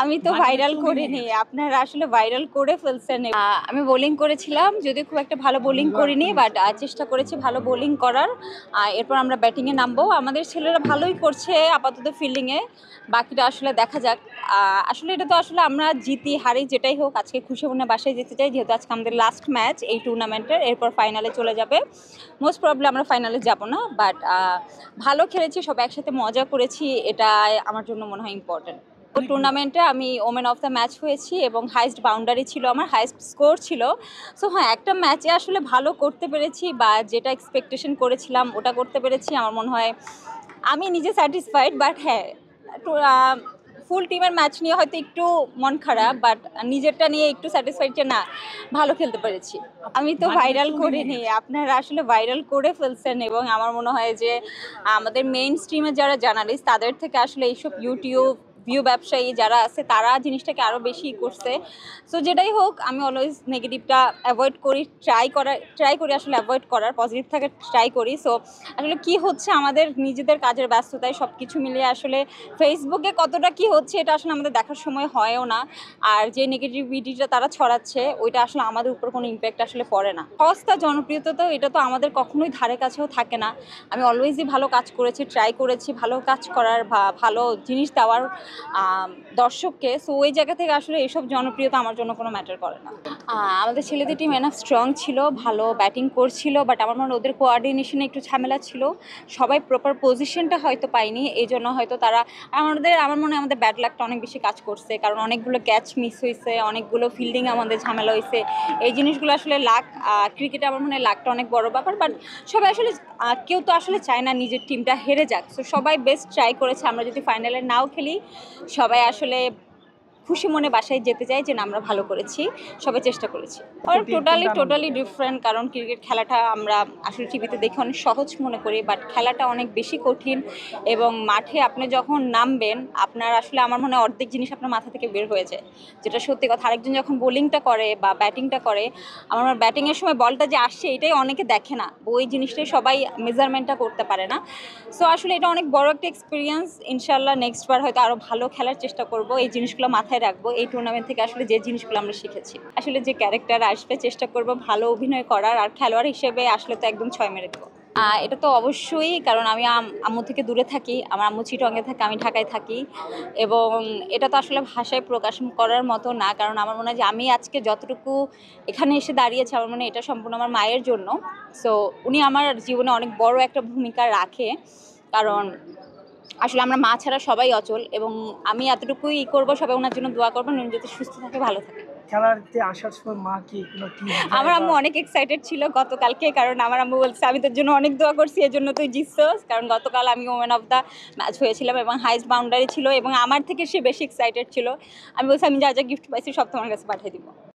আমি তো ভাইরাল করিনি, আপনারা আসলে ভাইরাল করে ফেলছেন। আমি বোলিং করেছিলাম, যদিও খুব একটা ভালো বোলিং করিনি, বাট চেষ্টা করেছি ভালো বোলিং করার। এরপর আমরা ব্যাটিংয়ে নামবো। আমাদের ছেলেরা ভালোই করছে আপাতত ফিল্ডিংয়ে, বাকিটা আসলে দেখা যাক। আসলে এটা তো আসলে আমরা জিতি হারি যেটাই হোক, আজকে খুশি মনে বাসায় যেতে চাই, যেহেতু আজকে আমাদের লাস্ট ম্যাচ এই টুর্নামেন্টের। এরপর ফাইনালে চলে যাবে। মোস্ট প্রবলি আমরা ফাইনালে যাব না, বাট ভালো খেলেছি, সব একসাথে মজা করেছি, এটা আমার জন্য মনে হয় ইম্পর্টেন্ট। টুর্নামেন্টে আমি ওমেন অফ দ্য ম্যাচ হয়েছি এবং হাইস্ট বাউন্ডারি ছিল আমার, হাইস্ট স্কোর ছিল। সো হ্যাঁ, একটা ম্যাচে আসলে ভালো করতে পেরেছি, বা যেটা এক্সপেকটেশন করেছিলাম ওটা করতে পেরেছি। আমার মনে হয় আমি নিজে স্যাটিসফাইড, বাট হ্যাঁ, ফুল টিমের ম্যাচ নিয়ে হয়তো একটু মন খারাপ, বাট নিজেরটা নিয়ে একটু স্যাটিসফাইড যে না, ভালো খেলতে পেরেছি। আমি তো ভাইরাল করিনি, আপনারা আসলে ভাইরাল করে ফেলছেন। এবং আমার মনে হয় যে আমাদের মেইন স্ট্রিমের যারা জার্নালিস্ট, তাদের থেকে আসলে এইসব ইউটিউব ভিউ ব্যবসায়ী যারা আছে, তারা জিনিসটাকে আরও বেশি করছে। সো যেটাই হোক, আমি অলওয়েজ নেগেটিভটা অ্যাভয়েড করি, ট্রাই করি আসলে অ্যাভয়েড করার, পজিটিভ থাকার ট্রাই করি। সো আসলে কি হচ্ছে আমাদের নিজেদের কাজের ব্যস্ততায় সব কিছু মিলিয়ে আসলে ফেসবুকে কতটা কি হচ্ছে এটা আসলে আমাদের দেখার সময় হয়ও না। আর যে নেগেটিভিটিটা তারা ছড়াচ্ছে, ওইটা আসলে আমাদের উপর কোনো ইম্প্যাক্ট আসলে পড়ে না। সস্তা জনপ্রিয়তা তো এটা তো আমাদের কখনোই ধারে কাছেও থাকে না। আমি অলওয়েজই ভালো কাজ করেছি, ট্রাই করেছি ভালো কাজ করার, ভালো জিনিস দেওয়ার দর্শককে। সো ওই জায়গা থেকে আসলে এইসব জনপ্রিয়তা আমার জন্য কোনো ম্যাটার করে না। আমাদের ছেলেদের টিম এনাফ স্ট্রং ছিল, ভালো ব্যাটিং করছিল, বাট আমার মনে হয় ওদের কোঅর্ডিনেশনে একটু ঝামেলা ছিল। সবাই প্রপার পজিশনটা হয়তো পায়নি, এই জন্য হয়তো তারা আমার মনে হয় আমাদের ব্যাড লাকটা অনেক বেশি কাজ করছে, কারণ অনেকগুলো ক্যাচ মিস হয়েছে, অনেকগুলো ফিল্ডিং আমাদের ঝামেলা হয়েছে। এই জিনিসগুলো আসলে লাক, ক্রিকেটে আমার মনে হয় লাকটা অনেক বড় ব্যাপার। বাট সবাই আসলে কেউ তো আসলে চায় না নিজের টিমটা হেরে যাক। সো সবাই বেস্ট ট্রাই করেছে। আমরা যদি ফাইনালে নাও খেলি, সবাই আসলে খুশি মনে বাসায় যেতে চাই যে না, আমরা ভালো করেছি, সবাই চেষ্টা করেছি। আর টোটালি ডিফারেন্ট, কারণ ক্রিকেট খেলাটা আমরা আসলে টিভিতে দেখে অনেক সহজ মনে করি, বাট খেলাটা অনেক বেশি কঠিন। এবং মাঠে আপনি যখন নামবেন, আপনার আসলে আমার মনে হয় অর্ধেক জিনিস আপনার মাথা থেকে বের হয়ে যায়, যেটা সত্যি কথা। আরেকজন যখন বোলিংটা করে বা ব্যাটিংটা করে, আমার ব্যাটিংয়ের সময় বলটা যে আসছে, এটাই অনেকে দেখে না, ওই জিনিসটাই সবাই মেজারমেন্টটা করতে পারে না। সো আসলে এটা অনেক বড় একটা এক্সপিরিয়েন্স। ইনশাল্লাহ নেক্সট বার হয়তো আরও ভালো খেলার চেষ্টা করব, এই জিনিসগুলো মাথায় রাখবো এই টুর্নামেন্ট থেকে আসলে যে জিনিসগুলো আমরা শিখেছি। আসলে যে ক্যারেক্টার আসবে, চেষ্টা করব ভালো অভিনয় করার, আর খেলোয়াড় হিসেবে আসলে তো একদম 6 মেরে দেবো। এটা তো অবশ্যই, কারণ আমি আম্মু থেকে দূরে থাকি, আমার আম্মু চিটংয়ে থাকে, আমি ঢাকায় থাকি। এবং এটা তো আসলে ভাষায় প্রকাশ করার মতো না, কারণ আমার মনে হয় যে আমি আজকে যতটুকু এখানে এসে দাঁড়িয়েছি, আমার মনে হয় এটা সম্পূর্ণ আমার মায়ের জন্য। সো উনি আমার জীবনে অনেক বড় একটা ভূমিকা রাখে, কারণ আসলে আমরা মা ছাড়া সবাই অচল। এবং আমি এতটুকুই করবো, সবাই ওনার জন্য দোয়া করবেন, উনি যাতে সুস্থ থাকে, ভালো থাকে। খেলাতে আসার সময় মা কি কোনো টিম? আমার আম্মু অনেক এক্সাইটেড ছিল গতকালকে, কারণ আমার আম্মু বলছে আমি তোর জন্য অনেক দোয়া করছি, এর জন্য তুই জিতছস। কারণ গতকাল আমি ওমেন অফ দ্য ম্যাচ হয়েছিলাম এবং হাইস্ট বাউন্ডারি ছিল, এবং আমার থেকে সে বেশি এক্সাইটেড ছিল। আমি বলছি আমি যা যা গিফট পাইছি সব তোমার কাছে পাঠিয়ে দিব।